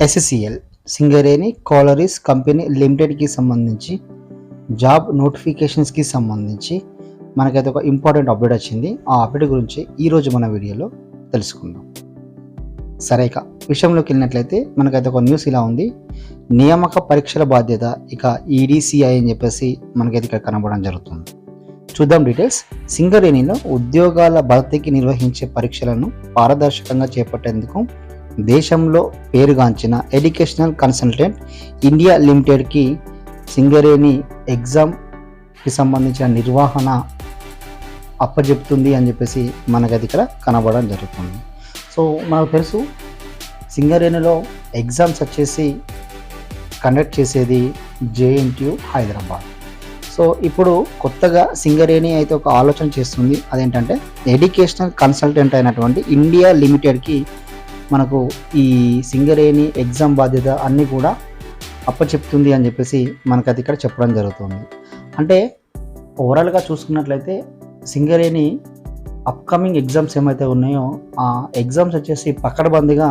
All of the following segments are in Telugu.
ఎస్ఎస్సిఎల్ సింగరేణి కోలరీస్ కంపెనీ లిమిటెడ్కి సంబంధించి జాబ్ నోటిఫికేషన్స్కి సంబంధించి మనకైతే ఒక ఇంపార్టెంట్ అప్డేట్ వచ్చింది. ఆ అప్డేట్ గురించి ఈరోజు మన వీడియోలో తెలుసుకుందాం. సరే, ఇక విషయంలోకి వెళ్ళినట్లయితే మనకైతే ఒక న్యూస్ ఇలా ఉంది. నియామక పరీక్షల బాధ్యత ఇక ఈడీసీఐ అని చెప్పేసి మనకైతే ఇక్కడ కనబడడం జరుగుతుంది. చూద్దాం డీటెయిల్స్. సింగరేణిలో ఉద్యోగాల భర్తీకి నిర్వహించే పరీక్షలను పారదర్శకంగా చేపట్టేందుకు దేశంలో పేరుగాంచిన ఎడ్యుకేషనల్ కన్సల్టెంట్ ఇండియా లిమిటెడ్కి సింగరేణి ఎగ్జామ్కి సంబంధించిన నిర్వహణ అప్పచెప్తుంది అని చెప్పేసి మనకది ఇక్కడ కనబడడం జరుగుతుంది. సో మనకు తెలుసు, సింగరేణిలో ఎగ్జామ్స్ వచ్చేసి కండక్ట్ చేసేది జేఎన్టీయూ హైదరాబాద్. సో ఇప్పుడు కొత్తగా సింగరేణి అయితే ఒక ఆలోచన చేస్తుంది. అదేంటంటే ఎడ్యుకేషనల్ కన్సల్టెంట్ అయినటువంటి ఇండియా లిమిటెడ్కి మనకు ఈ సింగరేణి ఎగ్జామ్ బాధ్యత అన్నీ కూడా అప్పచెప్తుంది అని చెప్పేసి మనకు అది ఇక్కడ చెప్పడం జరుగుతుంది. అంటే ఓవరాల్గా చూసుకున్నట్లయితే సింగరేణి అప్కమింగ్ ఎగ్జామ్స్ ఏమైతే ఉన్నాయో ఆ ఎగ్జామ్స్ వచ్చేసి పకడ్బందీగా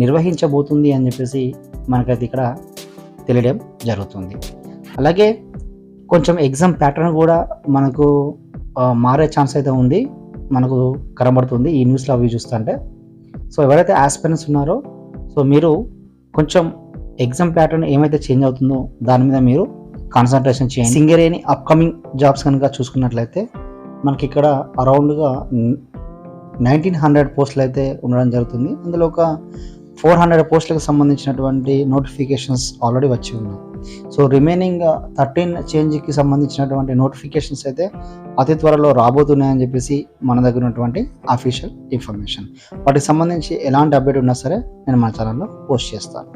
నిర్వహించబోతుంది అని చెప్పేసి మనకైతే ఇక్కడ తెలియడం జరుగుతుంది. అలాగే కొంచెం ఎగ్జామ్ ప్యాటర్న్ కూడా మనకు మారే ఛాన్స్ అయితే ఉంది, మనకు కనబడుతుంది ఈ న్యూస్లో అవి చూస్తుంటే. సో ఎవరైతే ఆస్పిరెంట్స్ ఉన్నారో సో మీరు కొంచెం ఎగ్జామ్ ప్యాటర్న్ ఏమైతే చేంజ్ అవుతుందో దాని మీద మీరు కాన్సన్ట్రేషన్ చేయండి. సింగరేణి అప్కమింగ్ జాబ్స్ కనుక చూసుకున్నట్లయితే మనకి ఇక్కడ అరౌండ్గా 1900 పోస్టులు అయితే ఉండడం జరుగుతుంది. అందులో ఒక 400 పోస్టులకు సంబంధించినటువంటి నోటిఫికేషన్స్ ఆల్రెడీ వచ్చి ఉన్నాయి. సో రిమైనింగ్ 13 చేంజ్కి సంబంధించినటువంటి నోటిఫికేషన్స్ అయితే అతి త్వరలో రాబోతున్నాయని చెప్పేసి మన దగ్గర ఉన్నటువంటి అఫీషియల్ ఇన్ఫర్మేషన్. వాటికి సంబంధించి ఎలాంటి అప్డేట్ ఉన్నా సరే నేను మన ఛానల్లో పోస్ట్ చేస్తాను.